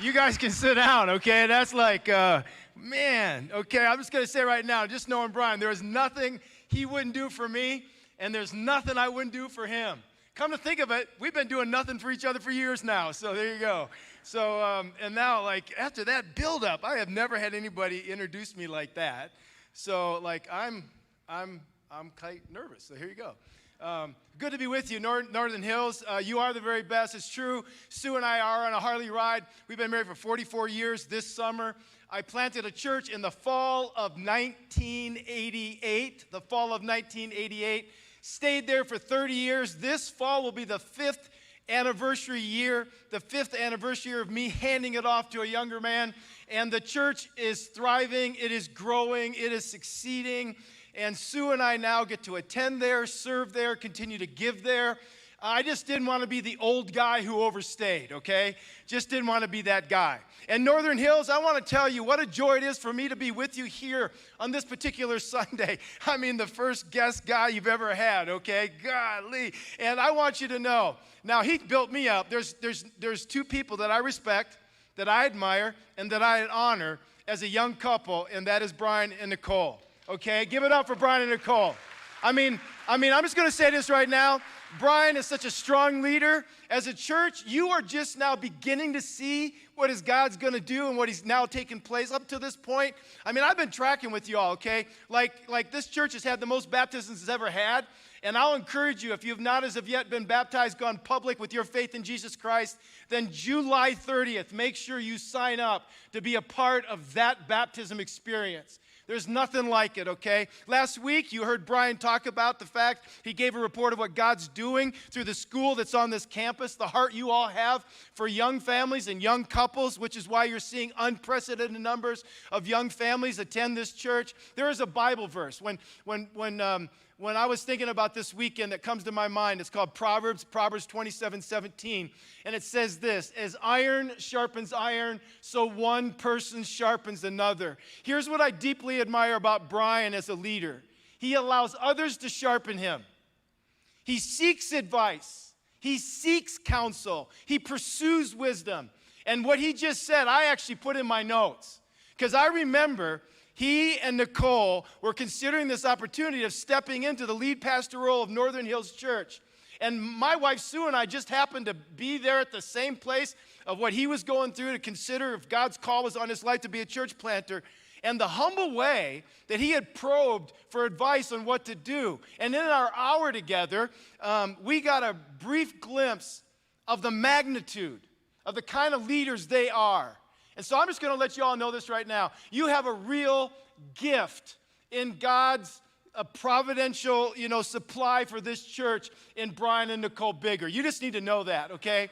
You guys can sit down, okay? That's like, man, okay, I'm just going to say right now, just knowing Brian, there is nothing he wouldn't do for me, and there's nothing I wouldn't do for him. Come to think of it, we've been doing nothing for each other for years now, so there you go. So, and now, like, after that build-up, I have never had anybody introduce me like that. So, like, I'm quite nervous, so here you go. Good to be with you, Northern Hills. You are the very best. It's true. Sue and I are on a Harley ride. We've been married for 44 years this summer. I planted a church in the fall of 1988. The fall of 1988. Stayed there for 30 years. This fall will be the 5th anniversary year, the 5th anniversary year of me handing it off to a younger man. And the church is thriving. It is growing. It is succeeding. And Sue and I now get to attend there, serve there, continue to give there. I just didn't want to be the old guy who overstayed, okay? Just didn't want to be that guy. And Northern Hills, I want to tell you what a joy it is for me to be with you here on this particular Sunday. I mean, the first guest guy you've ever had, okay? Golly. And I want you to know, now he built me up. There's two people that I respect, that I admire, and that I honor as a young couple, and that is Brian and Nicole. Okay, give it up for Brian and Nicole. I mean, I'm just going to say this right now. Brian is such a strong leader. As a church, you are just now beginning to see what is God's going to do and what he's now taking place up to this point. I mean, I've been tracking with you all, okay? Like this church has had the most baptisms it's ever had. And I'll encourage you, if you have not as of yet been baptized, gone public with your faith in Jesus Christ, then July 30th, make sure you sign up to be a part of that baptism experience. There's nothing like it, okay? Last week, you heard Brian talk about the fact he gave a report of what God's doing through the school that's on this campus, the heart you all have for young families and young couples, which is why you're seeing unprecedented numbers of young families attend this church. There is a Bible verse. When I was thinking about this weekend that comes to my mind, it's called Proverbs 27:17. And it says this, as iron sharpens iron, so one person sharpens another. Here's what I deeply admire about Brian as a leader. He allows others to sharpen him. He seeks advice. He seeks counsel. He pursues wisdom. And what he just said, I actually put in my notes. Because I remember he and Nicole were considering this opportunity of stepping into the lead pastor role of Northern Hills Church. And my wife, Sue, and I just happened to be there at the same place of what he was going through to consider if God's call was on his life to be a church planter. And the humble way that he had probed for advice on what to do. And in our hour together, we got a brief glimpse of the magnitude of the kind of leaders they are. And so I'm just going to let you all know this right now. You have a real gift in God's providential, supply for this church in Brian and Nicole Bigger. You just need to know that, okay?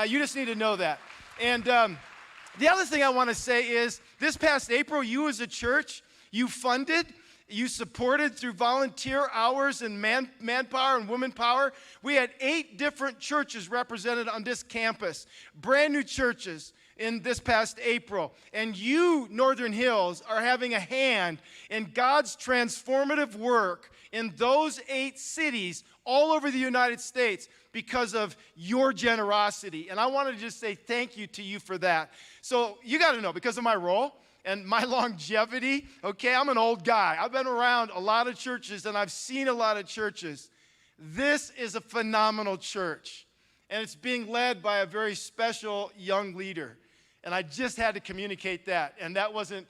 You just need to know that. And the other thing I want to say is, this past April, you as a church, you funded, you supported through volunteer hours and manpower and woman power. We had 8 different churches represented on this campus, brand new churches in this past April. And you, Northern Hills, are having a hand in God's transformative work in those 8 cities all over the United States because of your generosity. And I wanted to just say thank you to you for that. So you got to know, because of my role and my longevity, okay, I'm an old guy. I've been around a lot of churches and I've seen a lot of churches. This is a phenomenal church. And it's being led by a very special young leader. And I just had to communicate that. And that wasn't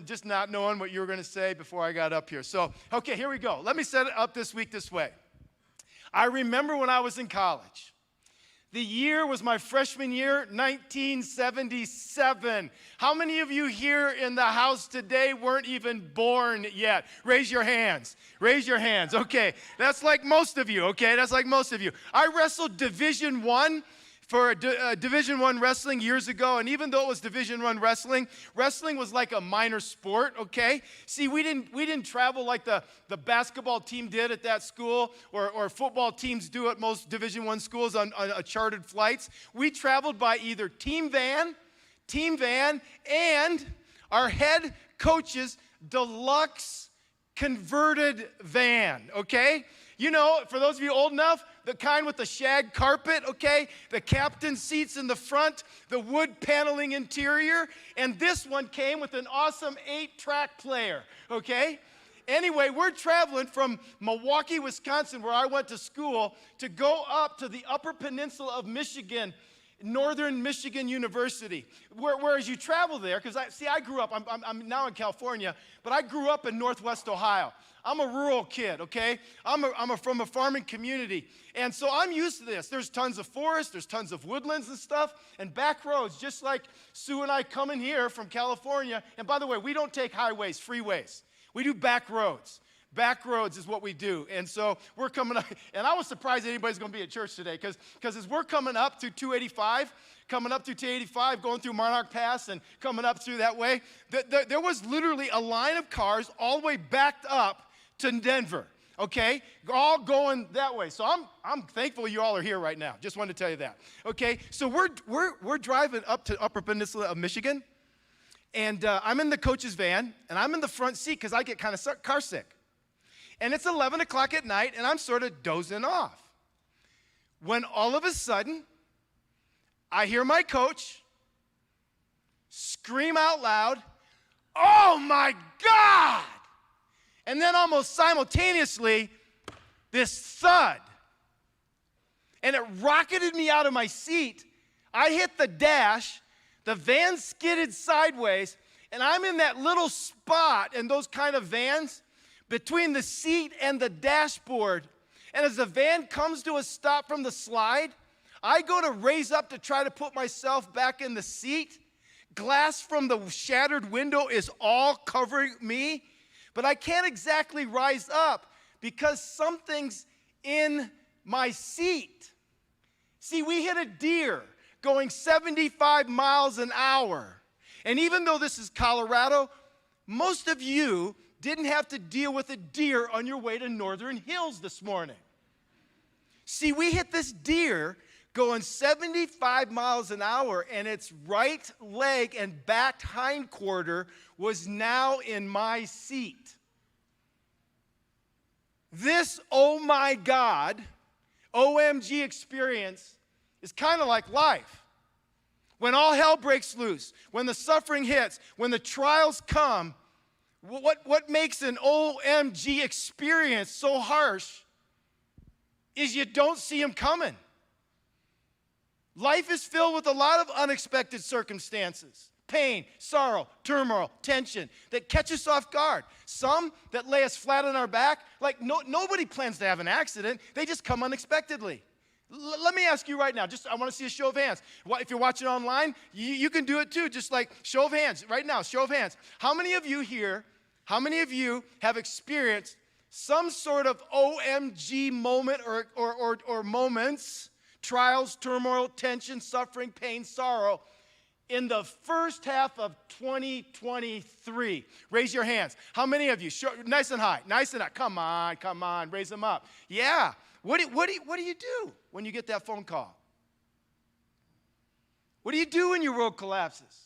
just not knowing what you were going to say before I got up here. So, okay, here we go. Let me set it up this week this way. I remember when I was in college. The year was my freshman year, 1977. How many of you here in the house today weren't even born yet? Raise your hands. Raise your hands. Okay, that's like most of you, okay? That's like most of you. I wrestled Division I for Division I wrestling years ago, and even though it was Division I wrestling, wrestling was like a minor sport, okay? See, we didn't travel like the basketball team did at that school, or football teams do at most Division I schools on chartered flights. We traveled by either team van, and our head coach's deluxe converted van, okay? You know, for those of you old enough, the kind with the shag carpet, okay? The captain seats in the front, the wood paneling interior, and this one came with an awesome 8-track player, okay? Anyway, we're traveling from Milwaukee, Wisconsin, where I went to school, to go up to the Upper Peninsula of Michigan, Northern Michigan University. Whereas you travel there, because I grew up, I'm now in California, but I grew up in Northwest Ohio. I'm a rural kid, okay? I'm from a farming community. And so I'm used to this. There's tons of forest, there's tons of woodlands and stuff, and back roads, just like Sue and I coming here from California. And by the way, we don't take highways, freeways. We do back roads. Back roads is what we do. And so we're coming up, and I was surprised anybody's going to be at church today, because as we're coming up through 285, going through Monarch Pass and coming up through that way, there was literally a line of cars all the way backed up to Denver, okay? All going that way. So I'm thankful you all are here right now. Just wanted to tell you that. Okay, so we're driving up to Upper Peninsula of Michigan, and I'm in the coach's van, and I'm in the front seat because I get kind of car sick. And it's 11 o'clock at night, and I'm sort of dozing off. When all of a sudden, I hear my coach scream out loud, "Oh my God!" And then almost simultaneously, this thud. And it rocketed me out of my seat. I hit the dash, the van skidded sideways, and I'm in that little spot in those kind of vans between the seat and the dashboard. And as the van comes to a stop from the slide, I go to raise up to try to put myself back in the seat. Glass from the shattered window is all covering me, but I can't exactly rise up because something's in my seat. See, we hit a deer going 75 miles an hour. And even though this is Colorado, most of you didn't have to deal with a deer on your way to Northern Hills this morning. See, we hit this deer going 75 miles an hour, and its right leg and back hindquarter was now in my seat. This, oh my God, OMG experience is kind of like life. When all hell breaks loose, when the suffering hits, when the trials come, what makes an OMG experience so harsh is you don't see them coming. Life is filled with a lot of unexpected circumstances. Pain, sorrow, turmoil, tension that catch us off guard. Some that lay us flat on our back. Like nobody plans to have an accident. They just come unexpectedly. Let me ask you right now, I want to see a show of hands. If you're watching online, you can do it too. Just like show of hands right now, show of hands. How many of you here, have experienced some sort of OMG moment or moments, trials, turmoil, tension, suffering, pain, sorrow, in the first half of 2023? Raise your hands. How many of you? Nice and high. Come on, raise them up. Yeah. What do you do when you get that phone call? What do you do when your world collapses?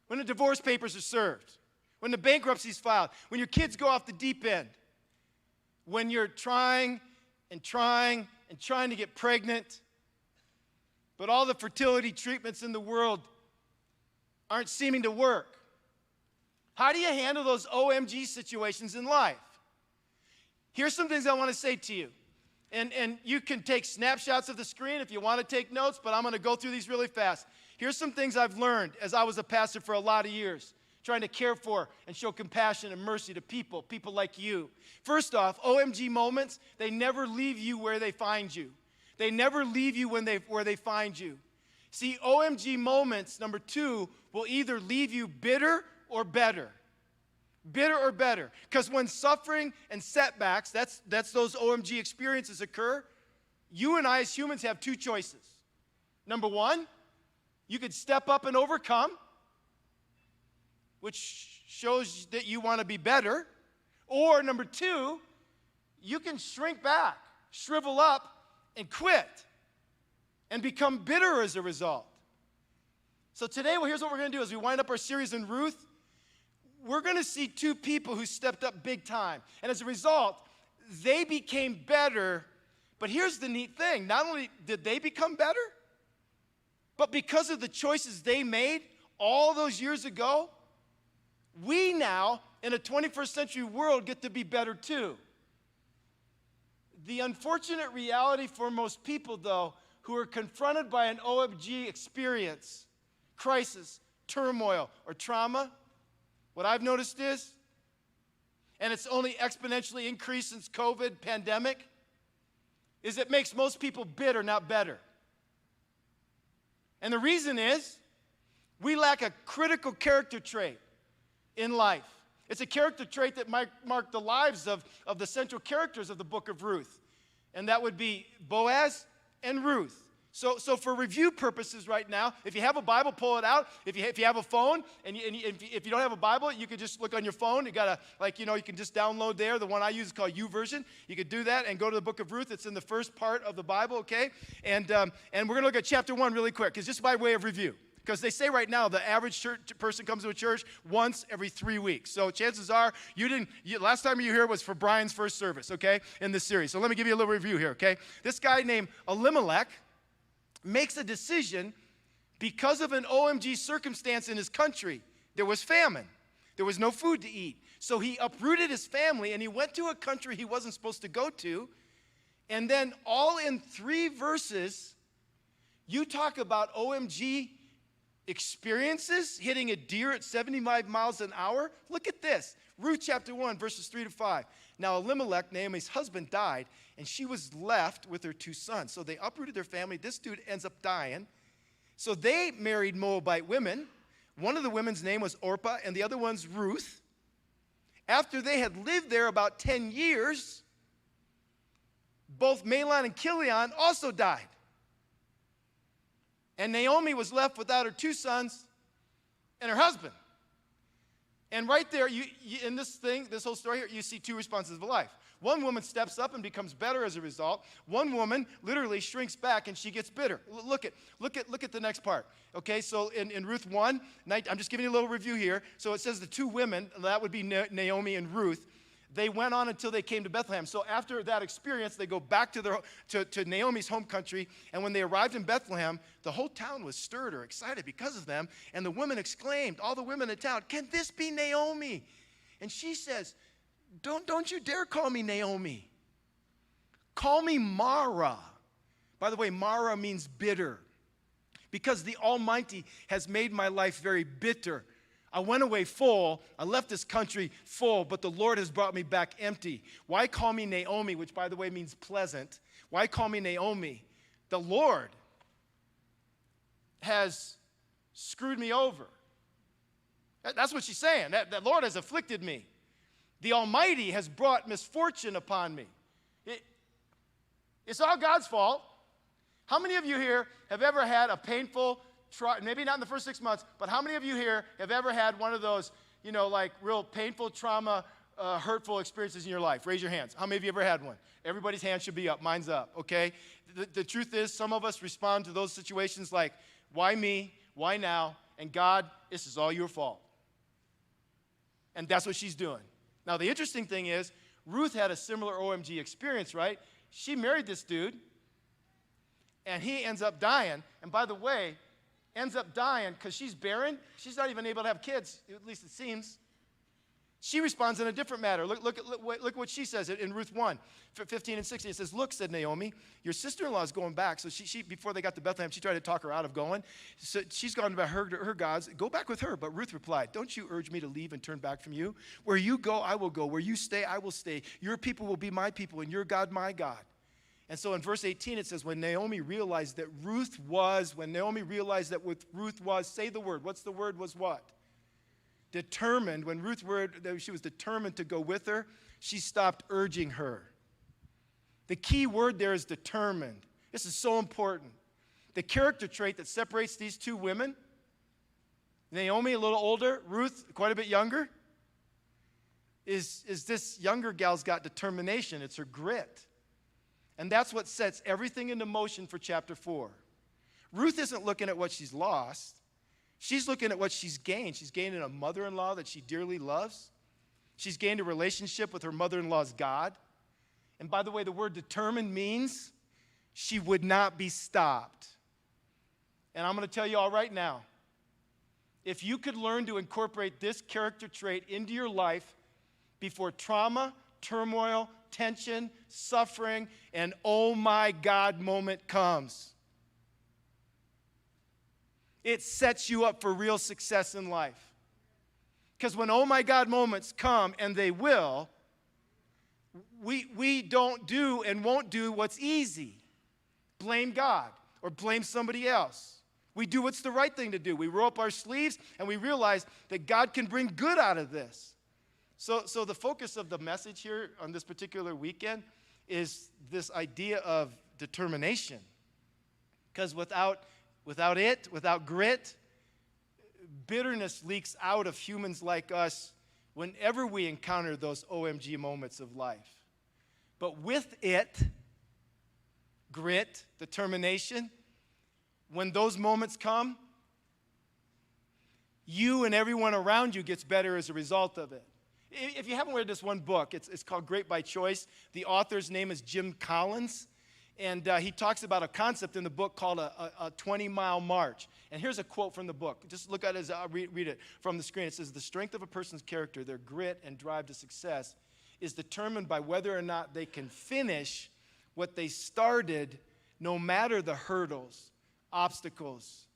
When the divorce papers are served? When the bankruptcy's filed? When your kids go off the deep end? When you're trying to get pregnant, but all the fertility treatments in the world aren't seeming to work? How do you handle those OMG situations in life? Here's some things I want to say to you. And you can take snapshots of the screen if you want to take notes, but I'm going to go through these really fast. Here's some things I've learned as I was a pastor for a lot of years, trying to care for and show compassion and mercy to people like you. First off, OMG moments, they never leave you where they find you. They never leave you where they find you. See, OMG moments, number two, will either leave you bitter or better. Bitter or better. Because when suffering and setbacks, that's those OMG experiences occur, you and I as humans have two choices. Number one, you could step up and overcome, which shows that you want to be better. Or number two, you can shrink back, shrivel up, and quit, and become bitter as a result. So today, here's what we're going to do as we wind up our series in Ruth. We're going to see two people who stepped up big time. And as a result, they became better But here's the neat thing. Not only did they become better, but because of the choices they made all those years ago, we now, in a 21st century world, get to be better too. The unfortunate reality for most people, though, who are confronted by an OMG experience, crisis, turmoil, or trauma, what I've noticed is, and it's only exponentially increased since COVID pandemic, is it makes most people bitter, not better. And the reason is, we lack a critical character trait in life. It's a character trait that might mark the lives of the central characters of the book of Ruth. And that would be Boaz and Ruth. So for review purposes right now, if you have a Bible, pull it out. If you have a phone, and if you don't have a Bible, you can just look on your phone. You got you can just download there. The one I use is called YouVersion. You could do that and go to the book of Ruth. It's in the first part of the Bible, okay? And we're going to look at chapter 1 really quick, because just by way of review. Because they say right now the average person comes to a church once every 3 weeks. So chances are last time you were here was for Brian's first service, okay, in this series. So let me give you a little review here, okay? This guy named Elimelech makes a decision because of an OMG circumstance in his country. There was famine. There was no food to eat. So he uprooted his family and he went to a country he wasn't supposed to go to. And then all in 3 verses, you talk about OMG experiences, hitting a deer at 75 miles an hour. Look at this. Ruth chapter 1, verses 3 to 5. Now Elimelech, Naomi's husband, died, and she was left with her 2 sons. So they uprooted their family. This dude ends up dying. So they married Moabite women. One of the women's name was Orpah, and the other one's Ruth. After they had lived there about 10 years, both Mahlon and Chilion also died. And Naomi was left without her 2 sons and her husband. And right there, in this whole story here, you see 2 responses of life. One woman steps up and becomes better as a result. One woman literally shrinks back and she gets bitter. Look at the next part. Okay, so in Ruth 1, I'm just giving you a little review here. So it says the 2 women, that would be Naomi and Ruth, they went on until they came to Bethlehem. So after that experience, they go back to Naomi's home country. And when they arrived in Bethlehem, the whole town was stirred or excited because of them. And the women exclaimed, all the women in town, "Can this be Naomi?" And she says, Don't you dare call me Naomi. Call me Mara. By the way, Mara means bitter. Because the Almighty has made my life very bitter. I went away full, I left this country full, but the Lord has brought me back empty. Why call me Naomi, which by the way means pleasant? Why call me Naomi? The Lord has screwed me over. That's what she's saying. The Lord has afflicted me. The Almighty has brought misfortune upon me. It's all God's fault. How many of you here have ever had a painful maybe not in the first 6 months, but how many of you here have ever had one of those, like real painful, trauma, hurtful experiences in your life? Raise your hands. How many of you ever had one? Everybody's hand should be up. Mine's up, okay? The truth is, some of us respond to those situations like, why me? Why now? And God, this is all your fault. And that's what she's doing. Now, the interesting thing is, Ruth had a similar OMG experience, right? She married this dude, and he ends up dying. And by the way, ends up dying because she's barren. She's not even able to have kids, at least it seems. She responds in a different manner. Look what she says in Ruth 1, 15 and 16. It says, "Look," said Naomi, "your sister-in-law is going back." So she before they got to Bethlehem, she tried to talk her out of going. So she's gone to her gods. Go back with her. But Ruth replied, "Don't you urge me to leave and turn back from you? Where you go, I will go. Where you stay, I will stay. Your people will be my people, and your God, my God." And so in verse 18, it says, when Naomi realized that Ruth was, say the word. What's the word? Was what? Determined. When Ruth she was determined to go with her, she stopped urging her. The key word there is determined. This is so important. The character trait that separates these 2 women, Naomi a little older, Ruth quite a bit younger, is this younger gal's got determination. It's her grit. And that's what sets everything into motion for chapter 4. Ruth isn't looking at what she's lost. She's looking at what she's gained. She's gained a mother-in-law that she dearly loves. She's gained a relationship with her mother-in-law's God. And by the way, the word determined means she would not be stopped. And I'm going to tell you all right now, if you could learn to incorporate this character trait into your life before trauma, turmoil, tension, suffering, and oh my God moment comes, it sets you up for real success in life. Because when oh my God moments come, and they will, we don't do and won't do what's easy. Blame God or blame somebody else. We do what's the right thing to do. We roll up our sleeves and we realize that God can bring good out of this. So the focus of the message here on this particular weekend is this idea of determination. Because without grit, bitterness leaks out of humans like us whenever we encounter those OMG moments of life. But with it, grit, determination, when those moments come, you and everyone around you gets better as a result of it. If you haven't read this one book, it's called Great by Choice. The author's name is Jim Collins, and he talks about a concept in the book called a 20-mile march. And here's a quote from the book. Just look at it as I'll read it from the screen. It says, "The strength of a person's character, their grit and drive to success, is determined by whether or not they can finish what they started, no matter the hurdles, obstacles,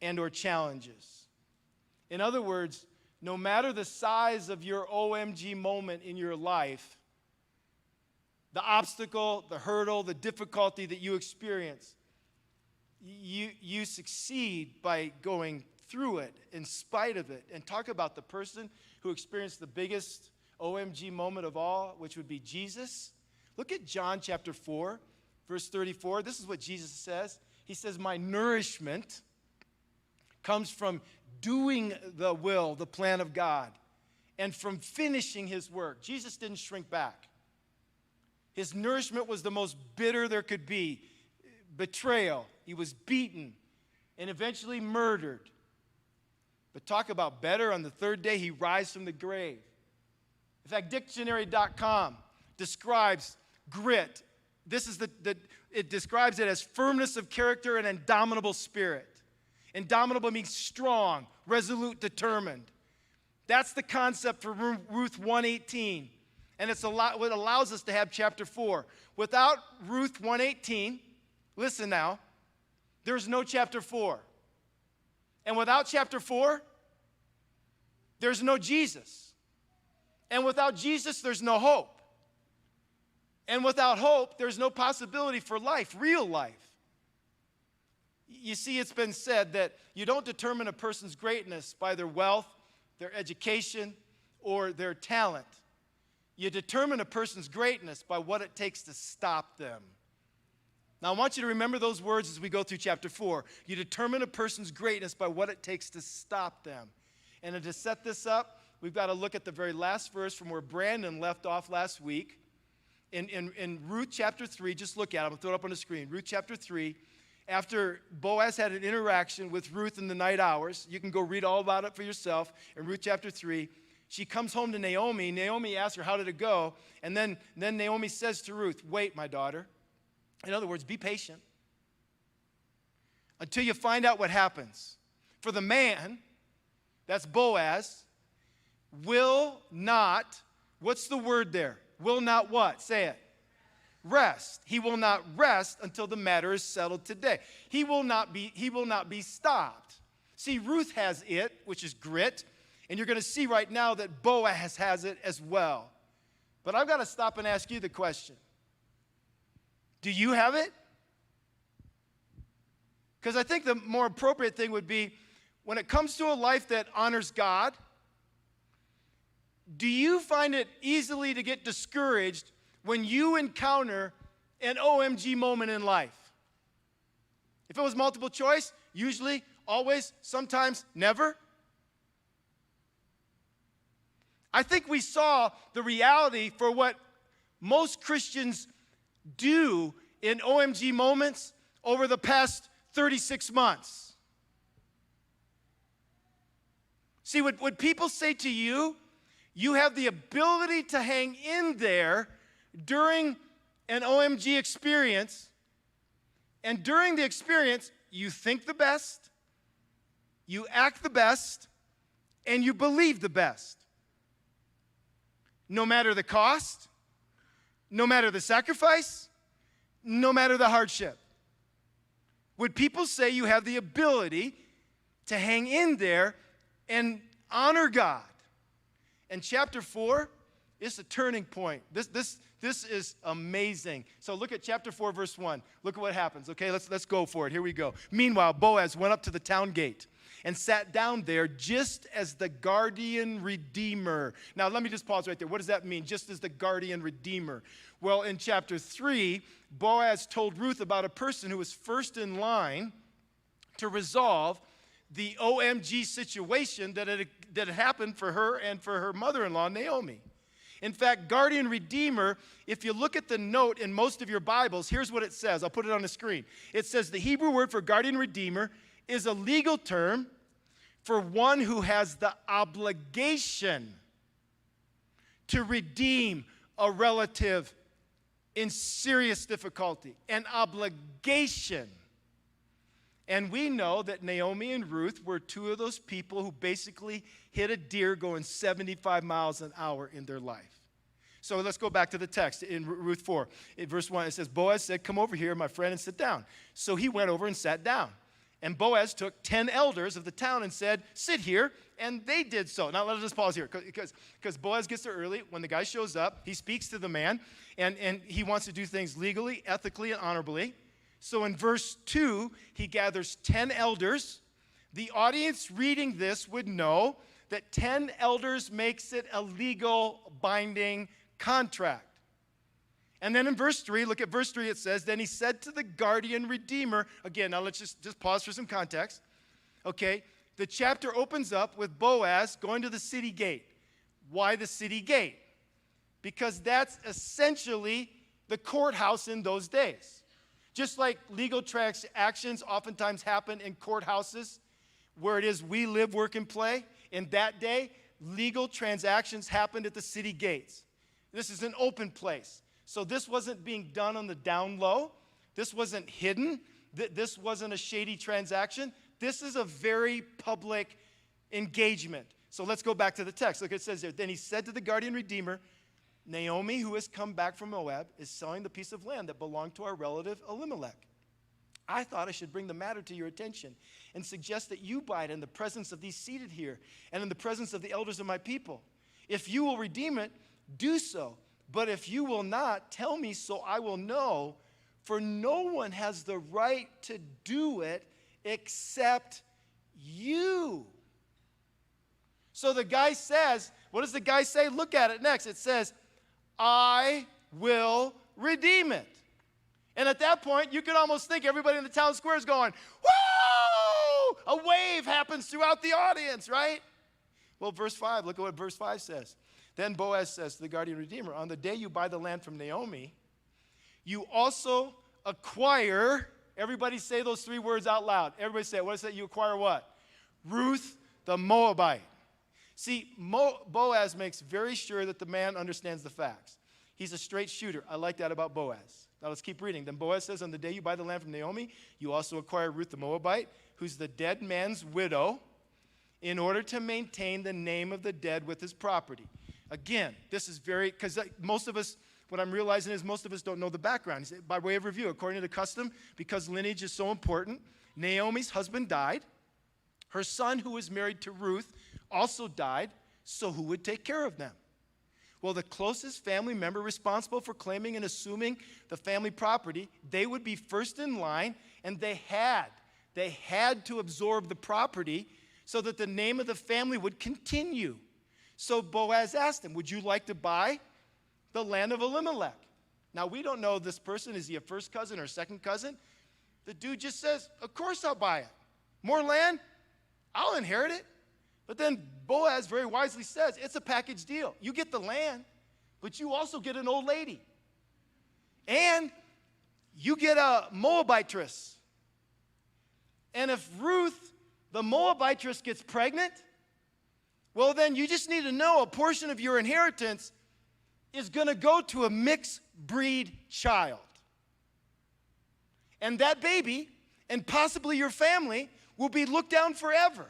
and or challenges." In other words, no matter the size of your OMG moment in your life, the obstacle, the hurdle, the difficulty that you experience, you succeed by going through it in spite of it. And talk about the person who experienced the biggest OMG moment of all, which would be Jesus. Look at John chapter 4, verse 34. This is what Jesus says. He says, "My nourishment comes from doing the will, the plan of God, and from finishing his work." Jesus didn't shrink back. His nourishment was the most bitter there could be. Betrayal. He was beaten and eventually murdered. But talk about better, on the third day, he rises from the grave. In fact, dictionary.com describes grit. It describes it as firmness of character and indomitable spirit. Indomitable means strong, resolute, determined. That's the concept for Ruth 1:18. And it's what allows us to have chapter 4. Without Ruth 1:18, listen now, there's no chapter 4. And without chapter 4, there's no Jesus. And without Jesus, there's no hope. And without hope, there's no possibility for life, real life. You see, it's been said that you don't determine a person's greatness by their wealth, their education, or their talent. You determine a person's greatness by what it takes to stop them. Now, I want you to remember those words as we go through chapter 4. You determine a person's greatness by what it takes to stop them. And to set this up, we've got to look at the very last verse from where Brandon left off last week. In Ruth chapter 3, just look at it. I'm going to throw it up on the screen. Ruth chapter 3, after Boaz had an interaction with Ruth in the night hours, you can go read all about it for yourself. In Ruth chapter 3, she comes home to Naomi. Naomi asks her, "How did it go?" And then Naomi says to Ruth, "Wait, my daughter." In other words, be patient until you find out what happens. For the man, that's Boaz, will not, what's the word there? Will not what? Say it. Rest. He will not rest until the matter is settled today. He will not be stopped. See, Ruth has it, which is grit, and you're going to see right now that Boaz has it as well. But I've got to stop and ask you the question. Do you have it? Because I think the more appropriate thing would be, when it comes to a life that honors God, do you find it easily to get discouraged when you encounter an OMG moment in life? If it was multiple choice, usually, always, sometimes, never. I think we saw the reality for what most Christians do in OMG moments over the past 36 months. See, what people say to you, you have the ability to hang in there during an OMG experience, and during the experience, you think the best, you act the best, and you believe the best. No matter the cost, no matter the sacrifice, no matter the hardship. Would people say you have the ability to hang in there and honor God? And chapter 4 is a turning point. This is amazing. So look at chapter 4, verse 1. Look at what happens. Okay, let's go for it. Here we go. Meanwhile, Boaz went up to the town gate and sat down there just as the guardian redeemer. Now, let me just pause right there. What does that mean, just as the guardian redeemer? Well, in chapter 3, Boaz told Ruth about a person who was first in line to resolve the OMG situation that had happened for her and for her mother-in-law, Naomi. In fact, guardian redeemer, if you look at the note in most of your Bibles, here's what it says. I'll put it on the screen. It says the Hebrew word for guardian redeemer is a legal term for one who has the obligation to redeem a relative in serious difficulty. An obligation. And we know that Naomi and Ruth were two of those people who basically hit a deer going 75 miles an hour in their life. So let's go back to the text in Ruth 4. In verse 1, it says, Boaz said, "Come over here, my friend, and sit down." So he went over and sat down. And Boaz took 10 elders of the town and said, "Sit here." And they did so. Now, let's just pause here, because Boaz gets there early. When the guy shows up, he speaks to the man, and he wants to do things legally, ethically, and honorably. So in verse 2, he gathers 10 elders. The audience reading this would know that 10 elders makes it a legal, binding contract. And then in verse 3, look at verse 3, it says, "Then he said to the guardian redeemer," again, now let's just pause for some context. Okay, the chapter opens up with Boaz going to the city gate. Why the city gate? Because that's essentially the courthouse in those days. Just like legal transactions oftentimes happen in courthouses, where it is we live, work, and play, in that day, legal transactions happened at the city gates. This is an open place. So this wasn't being done on the down low. This wasn't hidden. This wasn't a shady transaction. This is a very public engagement. So let's go back to the text. Look, it says there, "Then he said to the guardian redeemer, Naomi, who has come back from Moab, is selling the piece of land that belonged to our relative Elimelech. I thought I should bring the matter to your attention and suggest that you buy it in the presence of these seated here and in the presence of the elders of my people. If you will redeem it, do so. But if you will not, tell me so I will know, for no one has the right to do it except you." So the guy says, what does the guy say? Look at it next. It says, "I will redeem it." And at that point, you can almost think everybody in the town square is going, "Woo!" A wave happens throughout the audience, right? Well, verse 5, look at what verse 5 says. Then Boaz says to the guardian redeemer, "On the day you buy the land from Naomi, you also acquire," everybody say those three words out loud. Everybody say it. What is that? You acquire what? Ruth the Moabite. See, Boaz makes very sure that the man understands the facts. He's a straight shooter. I like that about Boaz. Now let's keep reading. Then Boaz says, "On the day you buy the land from Naomi, you also acquire Ruth the Moabite, who's the dead man's widow, in order to maintain the name of the dead with his property." Again, this is very, because most of us, what I'm realizing is most of us don't know the background. By way of review, according to custom, because lineage is so important, Naomi's husband died. Her son, who was married to Ruth, also died. So who would take care of them? Well, the closest family member responsible for claiming and assuming the family property, they would be first in line, and they had to absorb the property so that the name of the family would continue. So Boaz asked him, "Would you like to buy the land of Elimelech?" Now, we don't know this person. Is he a first cousin or a second cousin? The dude just says, "Of course I'll buy it. More land? I'll inherit it." But then Boaz very wisely says, it's a package deal. You get the land, but you also get an old lady. And you get a Moabitress. And if Ruth, the Moabitress, gets pregnant, well, then you just need to know a portion of your inheritance is going to go to a mixed breed child. And that baby, and possibly your family, will be looked down forever.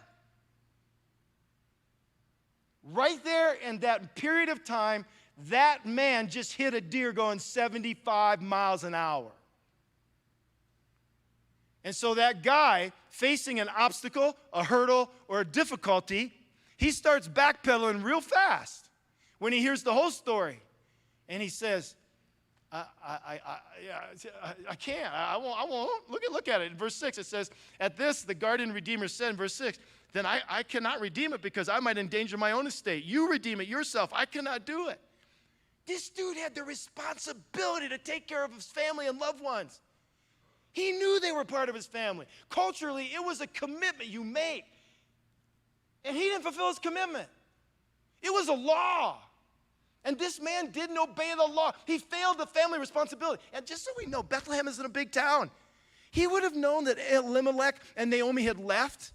Right there in that period of time, that man just hit a deer going 75 miles an hour. And so that guy, facing an obstacle, a hurdle, or a difficulty, he starts backpedaling real fast when he hears the whole story. And he says, I can't. I won't. Look at it. In verse 6, it says, at this, the guardian redeemer said in verse 6, then I cannot redeem it because I might endanger my own estate. You redeem it yourself. I cannot do it. This dude had the responsibility to take care of his family and loved ones. He knew they were part of his family. Culturally, it was a commitment you made. And he didn't fulfill his commitment. It was a law. And this man didn't obey the law. He failed the family responsibility. And just so we know, Bethlehem isn't a big town. He would have known that Elimelech and Naomi had left.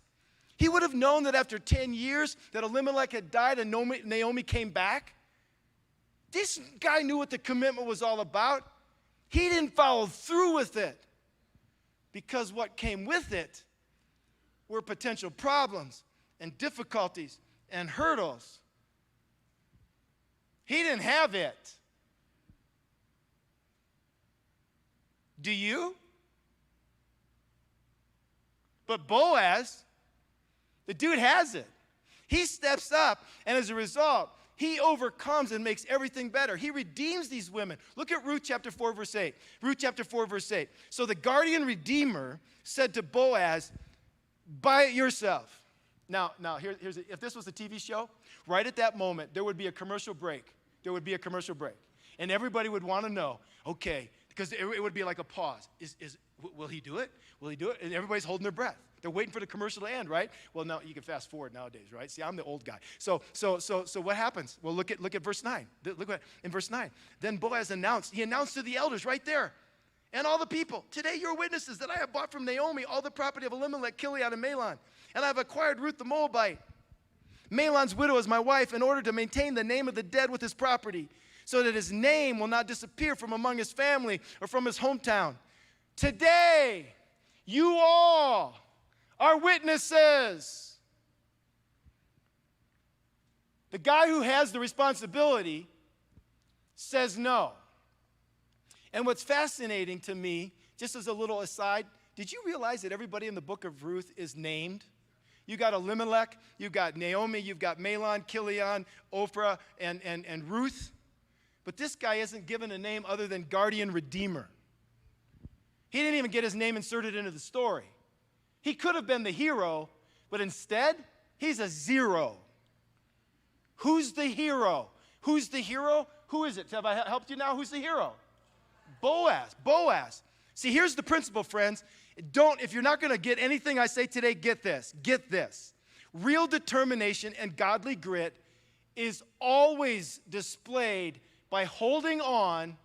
He would have known that after 10 years that Elimelech had died and Naomi came back. This guy knew what the commitment was all about. He didn't follow through with it because what came with it were potential problems and difficulties and hurdles. He didn't have it. Do you? But Boaz, the dude has it. He steps up, and as a result, he overcomes and makes everything better. He redeems these women. Look at Ruth chapter 4, verse 8. Ruth chapter 4, verse 8. So the guardian redeemer said to Boaz, buy it yourself. Now here's it. If this was a TV show, right at that moment, there would be a commercial break. There would be a commercial break. And everybody would want to know, okay, because it would be like a pause. Will he do it? Will he do it? And everybody's holding their breath. They're waiting for the commercial to end, right? Well, no, you can fast forward nowadays, right? See, I'm the old guy. So what happens? Well, look at verse 9. Look what in verse 9. Then Boaz announced to the elders right there and all the people, today you're witnesses that I have bought from Naomi all the property of Elimelech, Chilion, and Mahlon, and I've acquired Ruth the Moabite. Mahlon's widow is my wife in order to maintain the name of the dead with his property, so that his name will not disappear from among his family or from his hometown. Today, you all are witnesses. The guy who has the responsibility says no. And what's fascinating to me, just as a little aside, did you realize that everybody in the book of Ruth is named? You got Elimelech, you've got Naomi, you've got Mahlon, Chilion, Ophrah, and Ruth. But this guy isn't given a name other than guardian redeemer. He didn't even get his name inserted into the story. He could have been the hero, but instead, he's a zero. Who's the hero? Who's the hero? Who is it? Have I helped you now? Who's the hero? Boaz. See, here's the principle, friends. If you're not going to get anything I say today, get this. Get this. Real determination and godly grit is always displayed by holding on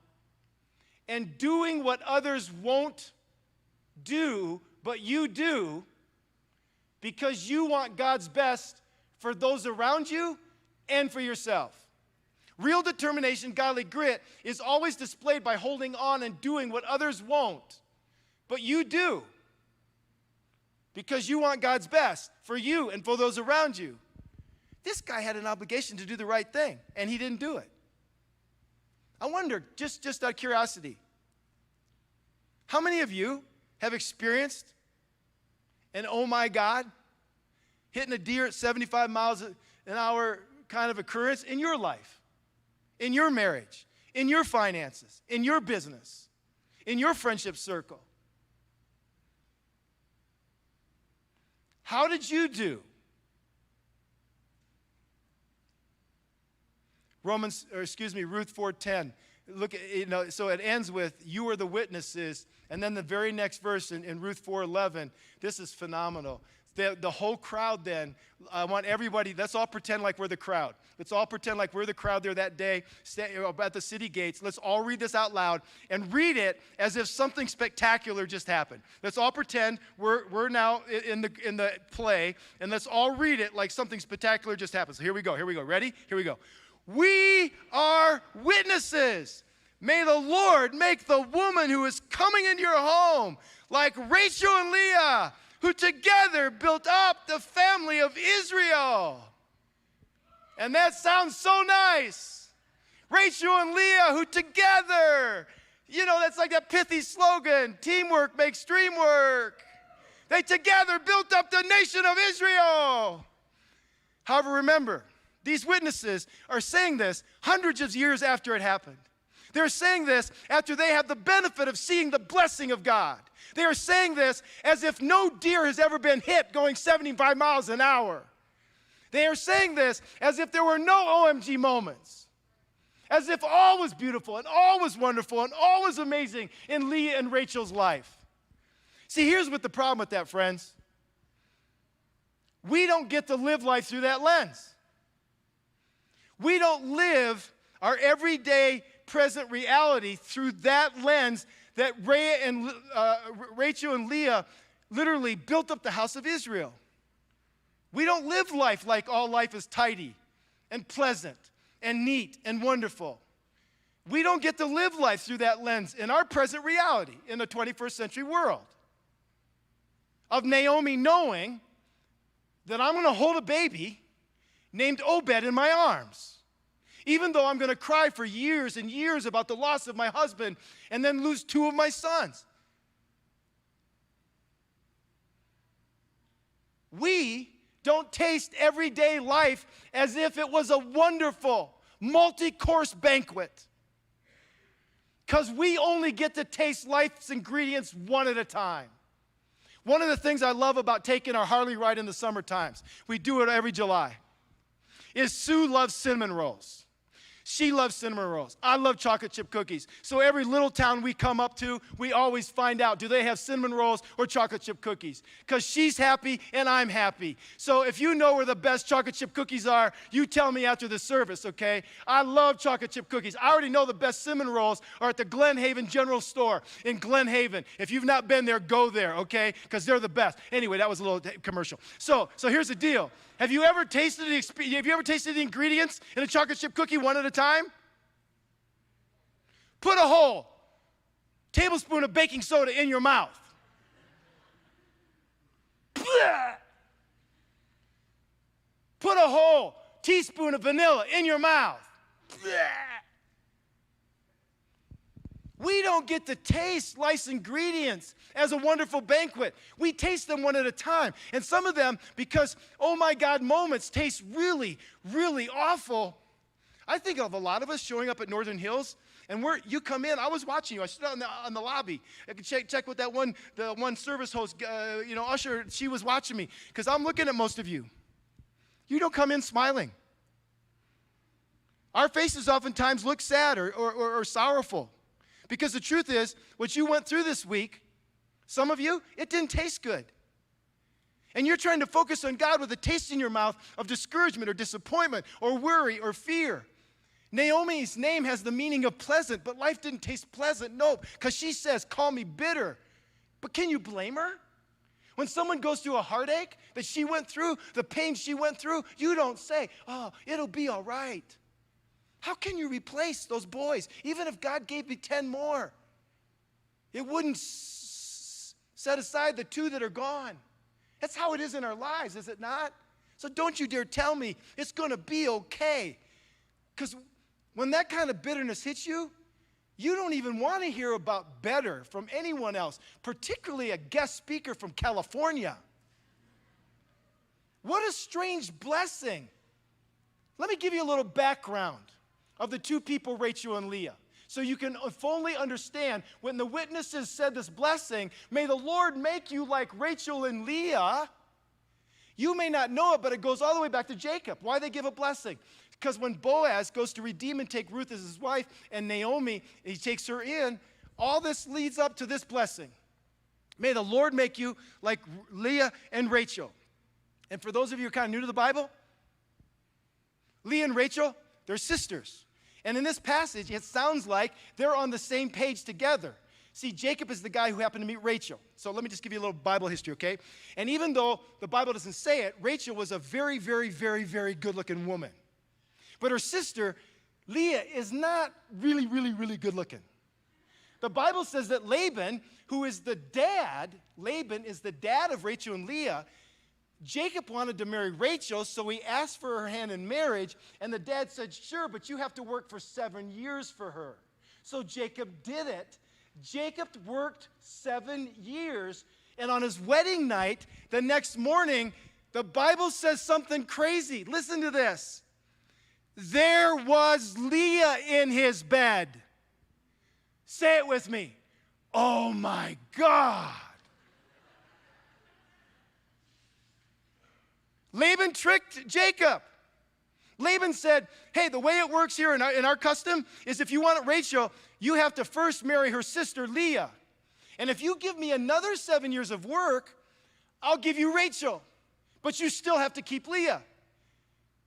and doing what others won't do, but you do, because you want God's best for those around you and for yourself. Real determination, godly grit, is always displayed by holding on and doing what others won't, but you do, because you want God's best for you and for those around you. This guy had an obligation to do the right thing, and he didn't do it. I wonder, just out of curiosity, how many of you have experienced an oh my God, hitting a deer at 75 miles an hour kind of occurrence in your life, in your marriage, in your finances, in your business, in your friendship circle? How did you do? Ruth 4:10. Look, so it ends with, you are the witnesses. And then the very next verse in Ruth 4:11, this is phenomenal. The whole crowd then, I want everybody, let's all pretend like we're the crowd. Let's all pretend like we're the crowd there that day at the city gates. Let's all read this out loud and read it as if something spectacular just happened. Let's all pretend we're now in the play, and let's all read it like something spectacular just happened. So here we go. Ready? Here we go. We are witnesses May the Lord make the woman who is coming into your home like Rachel and Leah, who together built up the family of Israel. And that sounds so nice. Rachel and Leah, who together, that's like that pithy slogan, teamwork makes dream work. They together built up the nation of Israel. However, remember, these witnesses are saying this hundreds of years after it happened. They're saying this after they have the benefit of seeing the blessing of God. They are saying this as if no deer has ever been hit going 75 miles an hour. They are saying this as if there were no OMG moments. As if all was beautiful and all was wonderful and all was amazing in Leah and Rachel's life. See, here's what the problem with that, friends. We don't get to live life through that lens. We don't live our everyday present reality through that lens that Rachel and Leah literally built up the house of Israel. We don't live life like all life is tidy and pleasant and neat and wonderful. We don't get to live life through that lens in our present reality in the 21st century world. Of Naomi knowing that I'm going to hold a baby named Obed in my arms. Even though I'm going to cry for years and years about the loss of my husband and then lose 2 of my sons. We don't taste everyday life as if it was a wonderful, multi-course banquet. Because we only get to taste life's ingredients one at a time. One of the things I love about taking our Harley ride in the summer times, we do it every July, is Sue loves cinnamon rolls. She loves cinnamon rolls. I love chocolate chip cookies. So every little town we come up to, we always find out, do they have cinnamon rolls or chocolate chip cookies? Because she's happy and I'm happy. So if you know where the best chocolate chip cookies are, you tell me after the service, okay? I love chocolate chip cookies. I already know the best cinnamon rolls are at the Glen Haven General Store in Glen Haven. If you've not been there, go there, okay? Because they're the best. Anyway, that was a little commercial. So here's the deal. Have you ever tasted the ingredients in a chocolate chip cookie one at a time? Put a whole tablespoon of baking soda in your mouth. Put a whole teaspoon of vanilla in your mouth. We don't get to taste life's ingredients as a wonderful banquet. We taste them one at a time. And some of them, because, oh my God, moments taste really, really awful. I think of a lot of us showing up at Northern Hills, and you come in. I was watching you. I stood on the lobby. I could check with the one service host, usher. She was watching me, because I'm looking at most of you. You don't come in smiling. Our faces oftentimes look sad or sorrowful. Because the truth is, what you went through this week, some of you, it didn't taste good. And you're trying to focus on God with a taste in your mouth of discouragement or disappointment or worry or fear. Naomi's name has the meaning of pleasant, but life didn't taste pleasant. No, because she says, call me bitter. But can you blame her? When someone goes through a heartache that she went through, the pain she went through, you don't say, oh, it'll be all right. How can you replace those boys? Even if God gave me 10 more, it wouldn't set aside the 2 that are gone. That's how it is in our lives, is it not? So don't you dare tell me it's going to be okay. Because when that kind of bitterness hits you, you don't even want to hear about better from anyone else, particularly a guest speaker from California. What a strange blessing. Let me give you a little background of the 2 people, Rachel and Leah, so you can fully understand when the witnesses said this blessing, may the Lord make you like Rachel and Leah. You may not know it, but it goes all the way back to Jacob. Why they give a blessing? Because when Boaz goes to redeem and take Ruth as his wife, and Naomi, he takes her in, all this leads up to this blessing. May the Lord make you like Leah and Rachel. And for those of you who are kind of new to the Bible, Leah and Rachel, they're sisters. And in this passage, it sounds like they're on the same page together. See, Jacob is the guy who happened to meet Rachel. So let me just give you a little Bible history, okay? And even though the Bible doesn't say it, Rachel was a very, very, very, very good-looking woman. But her sister, Leah is not really, really, really good looking. The Bible says that Laban, who is the dad, Laban is the dad of Rachel and Leah. Jacob wanted to marry Rachel, so he asked for her hand in marriage, and the dad said, sure, but you have to work for 7 years for her. So Jacob did it. Jacob worked 7 years, and on his wedding night, the next morning, the Bible says something crazy. Listen to this. There was Leah in his bed. Say it with me. Oh my God. Laban tricked Jacob. Laban said, hey, the way it works here in our custom is if you want Rachel, you have to first marry her sister Leah. And if you give me another 7 years of work, I'll give you Rachel. But you still have to keep Leah.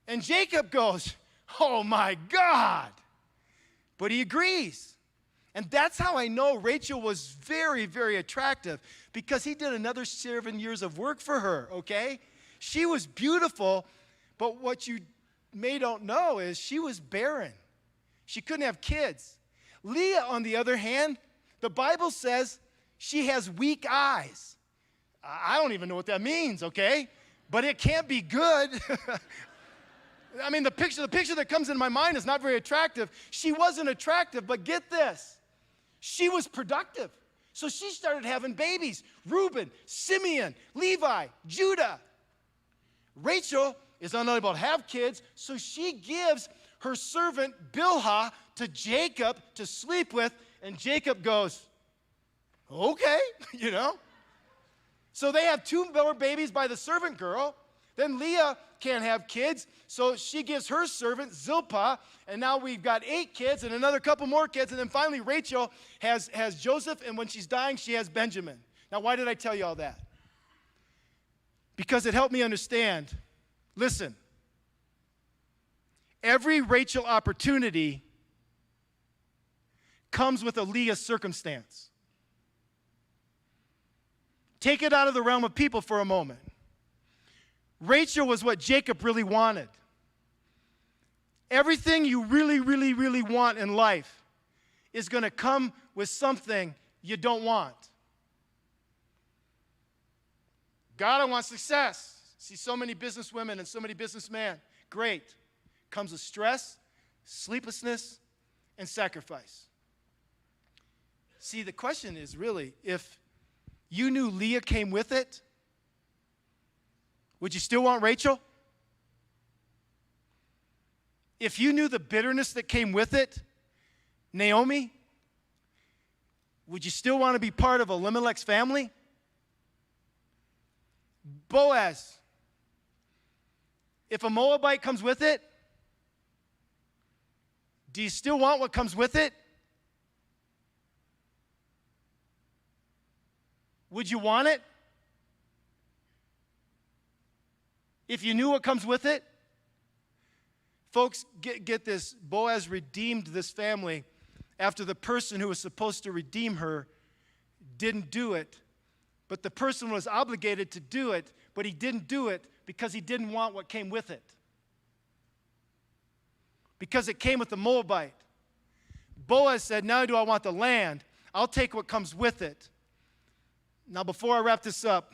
And Jacob goes, oh my God. But he agrees. And that's how I know Rachel was very, very attractive, because he did another 7 years of work for her, okay? She was beautiful, but what you may don't know is she was barren. She couldn't have kids. Leah, on the other hand, the Bible says she has weak eyes. I don't even know what that means, okay? But it can't be good. I mean, the picture that comes in my mind is not very attractive. She wasn't attractive, but get this. She was productive. So she started having babies. Reuben, Simeon, Levi, Judah. Rachel is unable to have kids, so she gives her servant Bilhah to Jacob to sleep with, and Jacob goes, okay, you know. So they have 2 more babies by the servant girl. Then Leah can't have kids, so she gives her servant Zilpah, and now we've got 8 kids and another couple more kids, and then finally Rachel has Joseph, and when she's dying, she has Benjamin. Now, why did I tell you all that? Because it helped me understand. Listen, every Rachel opportunity comes with a Leah circumstance. Take it out of the realm of people for a moment. Rachel was what Jacob really wanted. Everything you really, really, really want in life is going to come with something you don't want. God, I want success. See so many businesswomen and so many businessmen. Great. Comes with stress, sleeplessness, and sacrifice. See, the question is really, if you knew Leah came with it, would you still want Rachel? If you knew the bitterness that came with it, Naomi, would you still want to be part of Elimelech's family? Boaz, if a Moabite comes with it, do you still want what comes with it? Would you want it? If you knew what comes with it? Folks, get this. Boaz redeemed this family after the person who was supposed to redeem her didn't do it. But the person was obligated to do it, but he didn't do it because he didn't want what came with it. Because it came with the Moabite. Boaz said, now do I want the land? I'll take what comes with it. Now, before I wrap this up,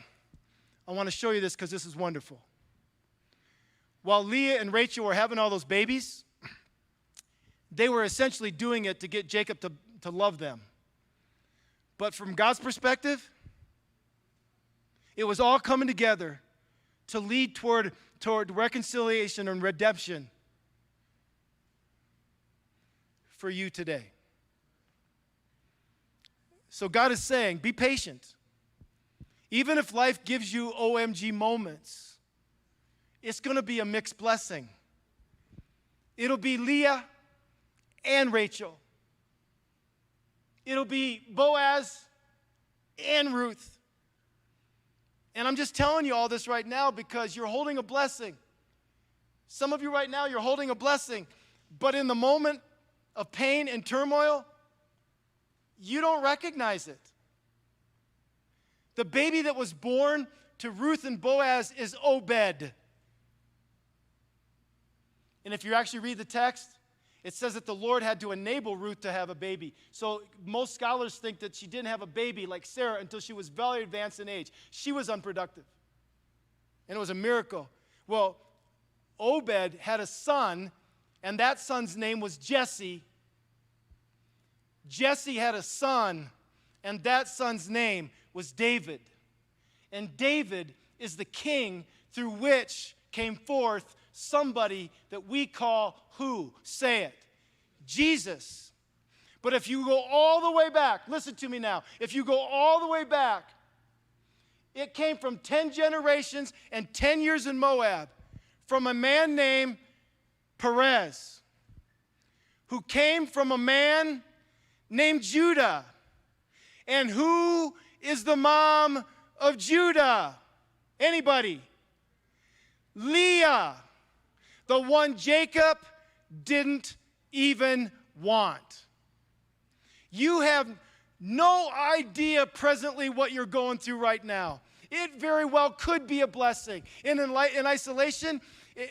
I want to show you this because this is wonderful. While Leah and Rachel were having all those babies, they were essentially doing it to get Jacob to love them. But from God's perspective, it was all coming together to lead toward reconciliation and redemption for you today. So God is saying, be patient. Even if life gives you OMG moments, it's going to be a mixed blessing. It'll be Leah and Rachel. It'll be Boaz and Ruth. And I'm just telling you all this right now because you're holding a blessing. Some of you right now, you're holding a blessing, but in the moment of pain and turmoil, you don't recognize it. The baby that was born to Ruth and Boaz is Obed. And if you actually read the text, It says that the Lord had to enable Ruth to have a baby. So most scholars think that she didn't have a baby like Sarah until she was very advanced in age. She was unproductive. And it was a miracle. Well, Obed had a son, and that son's name was Jesse. Jesse had a son, and that son's name was David. And David is the king through which came forth somebody that we call who? Say it. Jesus. But if you go all the way back, listen to me now. If you go all the way back, it came from 10 generations and 10 years in Moab from a man named Perez, who came from a man named Judah. And who is the mom of Judah? Anybody? Leah, the one Jacob didn't even want. You have no idea presently what you're going through right now. It very well could be a blessing. In isolation,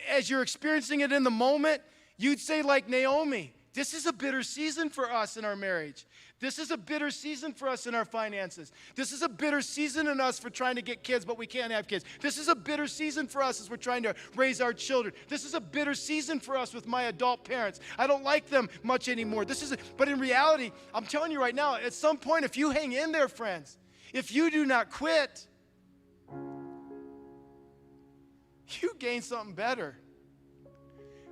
as you're experiencing it in the moment, you'd say like Naomi, this is a bitter season for us in our marriage. This is a bitter season for us in our finances. This is a bitter season in us for trying to get kids, but we can't have kids. This is a bitter season for us as we're trying to raise our children. This is a bitter season for us with my adult parents. I don't like them much anymore. But in reality, I'm telling you right now, at some point, if you hang in there, friends, if you do not quit, you gain something better.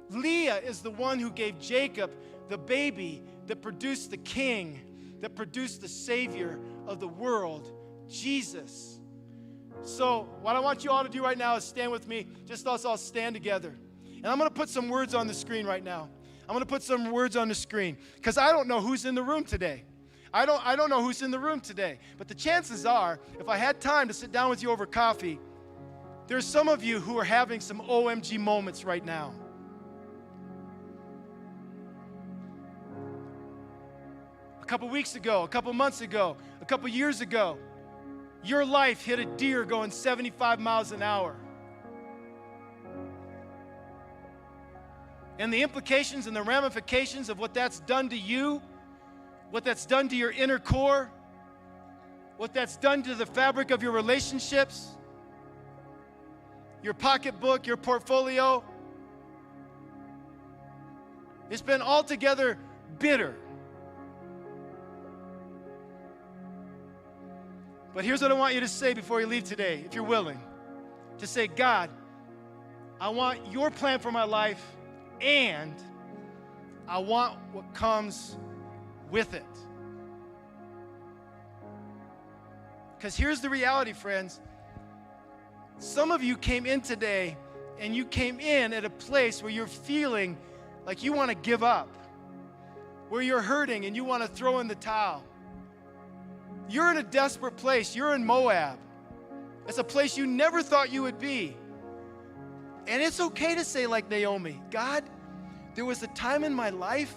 Leah is the one who gave Jacob the baby that produced the king, that produced the Savior of the world, Jesus. So what I want you all to do right now is stand with me. Just us all stand together. And I'm going to put some words on the screen right now. I'm going to put some words on the screen because I don't know who's in the room today. I don't know who's in the room today. But the chances are, if I had time to sit down with you over coffee, there's some of you who are having some OMG moments right now. A couple weeks ago, a couple months ago, a couple years ago, your life hit a deer going 75 miles an hour. And the implications and the ramifications of what that's done to you, what that's done to your inner core, what that's done to the fabric of your relationships, your pocketbook, your portfolio, it's been altogether bitter. But here's what I want you to say before you leave today, if you're willing. To say, God, I want your plan for my life, and I want what comes with it. Because here's the reality, friends. Some of you came in today, and you came in at a place where you're feeling like you want to give up, where you're hurting and you want to throw in the towel. You're in a desperate place. You're in Moab. It's a place you never thought you would be. And it's okay to say like Naomi, God, there was a time in my life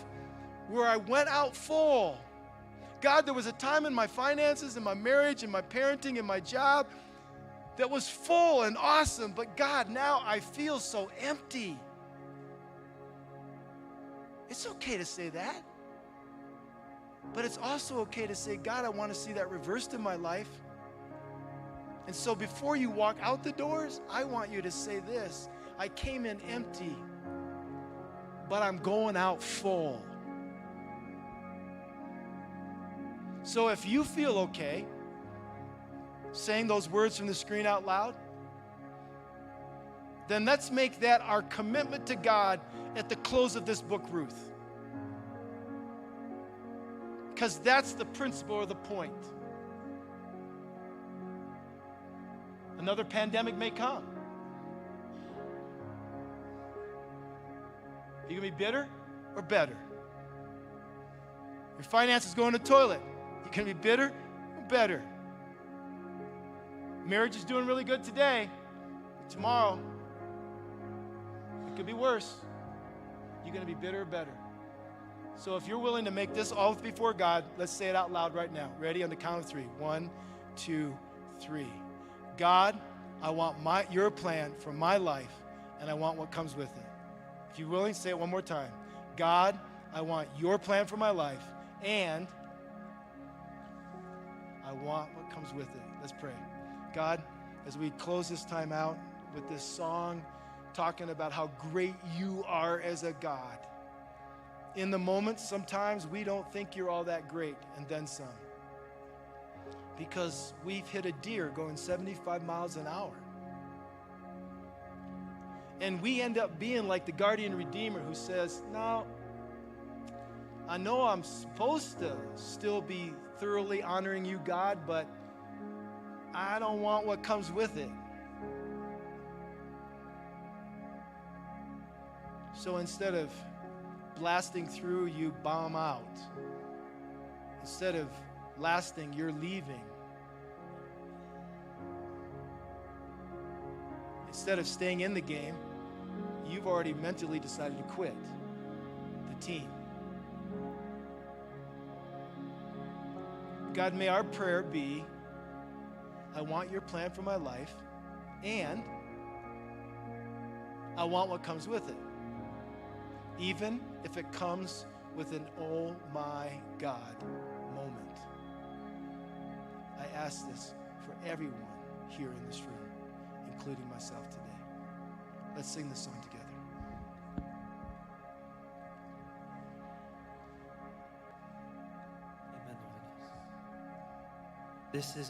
where I went out full. God, there was a time in my finances, in my marriage, in my parenting, in my job that was full and awesome. But God, now I feel so empty. It's okay to say that. But it's also okay to say, God, I want to see that reversed in my life. And so before you walk out the doors, I want you to say this. I came in empty, but I'm going out full. So if you feel okay saying those words from the screen out loud, then let's make that our commitment to God at the close of this book, Ruth. Because that's the principle or the point. Another pandemic may come. Are you going to be bitter or better? Your finances going to the toilet. You going to be bitter or better? Marriage is doing really good today. Tomorrow, it could be worse. You going to be bitter or better? So if you're willing to make this oath before God, let's say it out loud right now. Ready? On the count of three. 1, 2, 3. God, I want your plan for my life, and I want what comes with it. If you're willing, say it one more time. God, I want your plan for my life, and I want what comes with it. Let's pray. God, as we close this time out with this song talking about how great you are as a God, in the moment, sometimes we don't think you're all that great, and then some. Because we've hit a deer going 75 miles an hour. And we end up being like the guardian redeemer who says, no, I know I'm supposed to still be thoroughly honoring you, God, but I don't want what comes with it. So instead of blasting through, you bomb out. Instead of lasting, you're leaving. Instead of staying in the game, you've already mentally decided to quit the team. God, may our prayer be, I want your plan for my life, and I want what comes with it. Even if it comes with an oh my God moment. I ask this for everyone here in this room, including myself today. Let's sing this song together. Amen, Lord. This is our